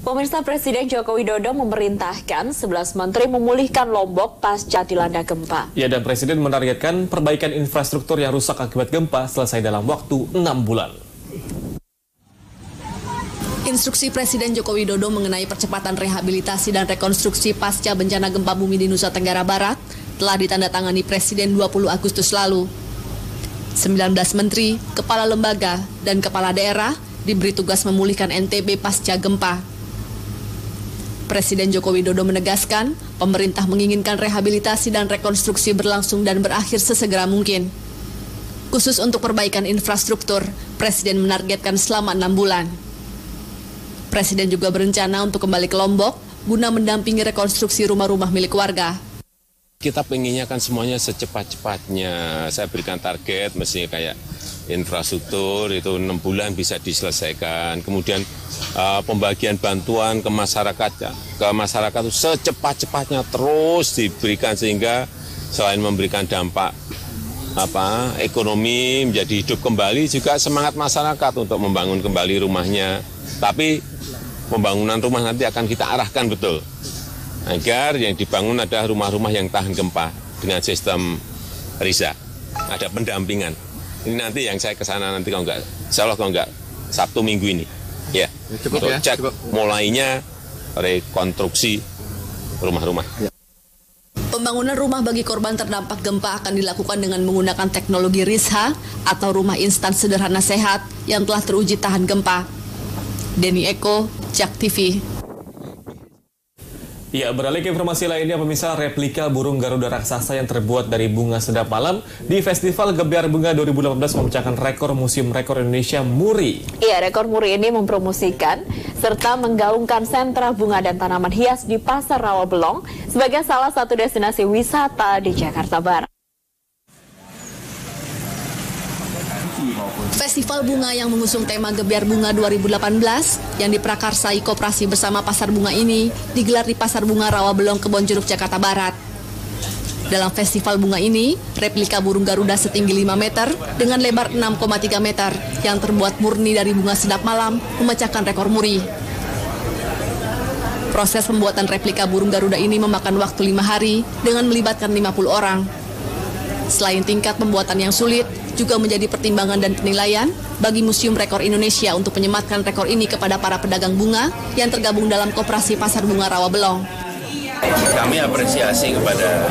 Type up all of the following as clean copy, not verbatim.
Pemirsa, Presiden Joko Widodo memerintahkan 11 menteri memulihkan Lombok pasca dilanda gempa. Ya, dan Presiden menargetkan perbaikan infrastruktur yang rusak akibat gempa selesai dalam waktu 6 bulan. Instruksi Presiden Joko Widodo mengenai percepatan rehabilitasi dan rekonstruksi pasca bencana gempa bumi di Nusa Tenggara Barat telah ditandatangani Presiden 20 Agustus lalu. 19 menteri, kepala lembaga, dan kepala daerah diberi tugas memulihkan NTB pasca gempa. Presiden Joko Widodo menegaskan, pemerintah menginginkan rehabilitasi dan rekonstruksi berlangsung dan berakhir sesegera mungkin. Khusus untuk perbaikan infrastruktur, Presiden menargetkan selama 6 bulan. Presiden juga berencana untuk kembali ke Lombok guna mendampingi rekonstruksi rumah-rumah milik warga. Kita pengennya kan semuanya secepat-cepatnya. Saya berikan target mestinya kayak infrastruktur itu 6 bulan bisa diselesaikan. Kemudian pembagian bantuan ke masyarakat itu secepat-cepatnya terus diberikan sehingga selain memberikan dampak ekonomi menjadi hidup kembali, juga semangat masyarakat untuk membangun kembali rumahnya. Tapi pembangunan rumah nanti akan kita arahkan betul agar yang dibangun adalah rumah-rumah yang tahan gempa dengan sistem RIZA. Ada pendampingan. Ini nanti yang saya ke sana nanti kalau enggak, insya Allah kalau enggak Sabtu Minggu ini. Ya, cukup ya, cek cukup. Mulainya rekonstruksi rumah-rumah. Ya. Pembangunan rumah bagi korban terdampak gempa akan dilakukan dengan menggunakan teknologi RIZA atau rumah instan sederhana sehat yang telah teruji tahan gempa. Denny Eko, JAK TV. Ya, beralih ke informasi lainnya, pemirsa, replika burung Garuda raksasa yang terbuat dari bunga sedap malam di Festival Gebyar Bunga 2018 memecahkan rekor Museum Rekor Indonesia MURI. Iya, rekor MURI ini mempromosikan serta menggaungkan sentra bunga dan tanaman hias di Pasar Rawabelong sebagai salah satu destinasi wisata di Jakarta Barat. Festival bunga yang mengusung tema Gebyar Bunga 2018 yang diprakarsai Koperasi Bersama Pasar Bunga ini digelar di Pasar Bunga Rawabelong, Kebonjeruk, Jakarta Barat. Dalam festival bunga ini, replika burung Garuda setinggi 5 meter dengan lebar 6,3 meter yang terbuat murni dari bunga sedap malam memecahkan rekor MURI. Proses pembuatan replika burung Garuda ini memakan waktu 5 hari dengan melibatkan 50 orang. Selain tingkat pembuatan yang sulit, juga menjadi pertimbangan dan penilaian bagi Museum Rekor Indonesia untuk menyematkan rekor ini kepada para pedagang bunga yang tergabung dalam Koperasi Pasar Bunga Rawabelong. Kami apresiasi kepada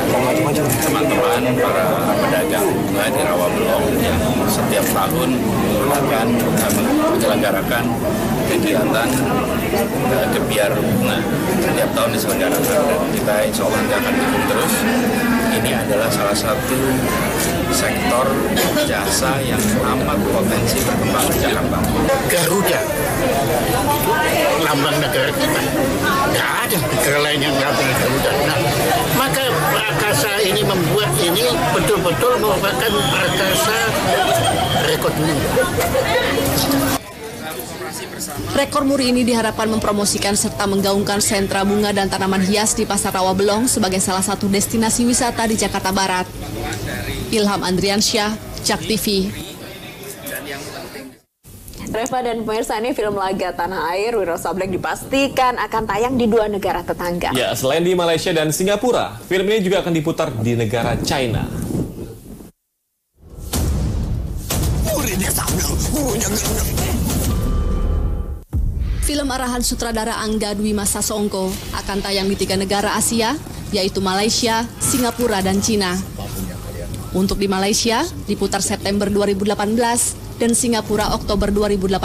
teman-teman para pedagang bunga di Rawabelong yang setiap tahun akan menyelenggarakan kegiatan Gebyar Bunga. Setiap tahun diselenggarakan dan kita insya Allah akan dukung terus. Ini adalah salah satu sektor jasa yang amat potensi berkembang di Jakarta. Garuda, lambang negara kita. Tidak ada negara lain yang lambang Garuda. Nah, maka Prakasa ini membuat ini betul-betul merupakan Prakasa rekor dunia. Rekor MURI ini diharapkan mempromosikan serta menggaungkan sentra bunga dan tanaman hias di Pasar Rawabelong sebagai salah satu destinasi wisata di Jakarta Barat. Ilham Andriansyah, JAK TV. Reva dan pemirsa, ini film laga Tanah Air Wiro Sableng dipastikan akan tayang di 2 negara tetangga. Ya, selain di Malaysia dan Singapura, film ini juga akan diputar di negara China. Film arahan sutradara Angga Dwi Masa Songko akan tayang di 3 negara Asia, yaitu Malaysia, Singapura, dan Cina. Untuk di Malaysia, diputar September 2018 dan Singapura Oktober 2018.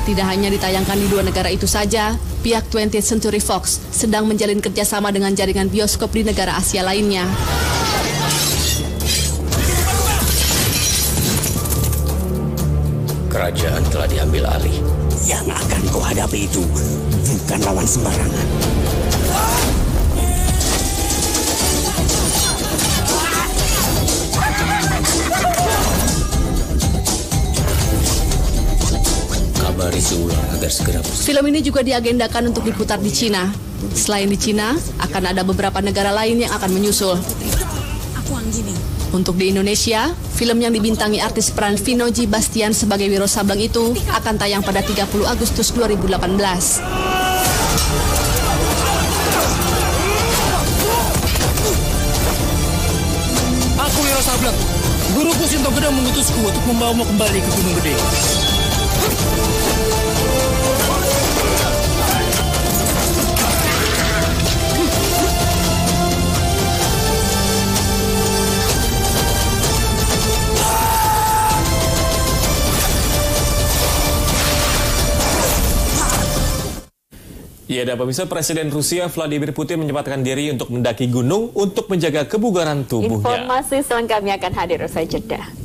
Tidak hanya ditayangkan di 2 negara itu saja, pihak 20th Century Fox sedang menjalin kerjasama dengan jaringan bioskop di negara Asia lainnya. Kerajaan telah diambil alih. Yang akan kau hadapi itu bukan lawan sembarangan. Kabari ular agar segera bersih. Film ini juga diagendakan untuk diputar di Cina. Selain di Cina, akan ada beberapa negara lain yang akan menyusul. Aku Anggini. Untuk di Indonesia, film yang dibintangi artis peran Vino G. Bastian sebagai Wiro Sableng itu akan tayang pada 30 Agustus 2018. Aku Wiro Sableng, guruku Sinto Gede mengutusku untuk membawamu kembali ke Gunung Gede. Ya, dan pemirsa, Presiden Rusia Vladimir Putin menyempatkan diri untuk mendaki gunung untuk menjaga kebugaran tubuhnya. Informasi selengkapnya akan hadir usai jeda.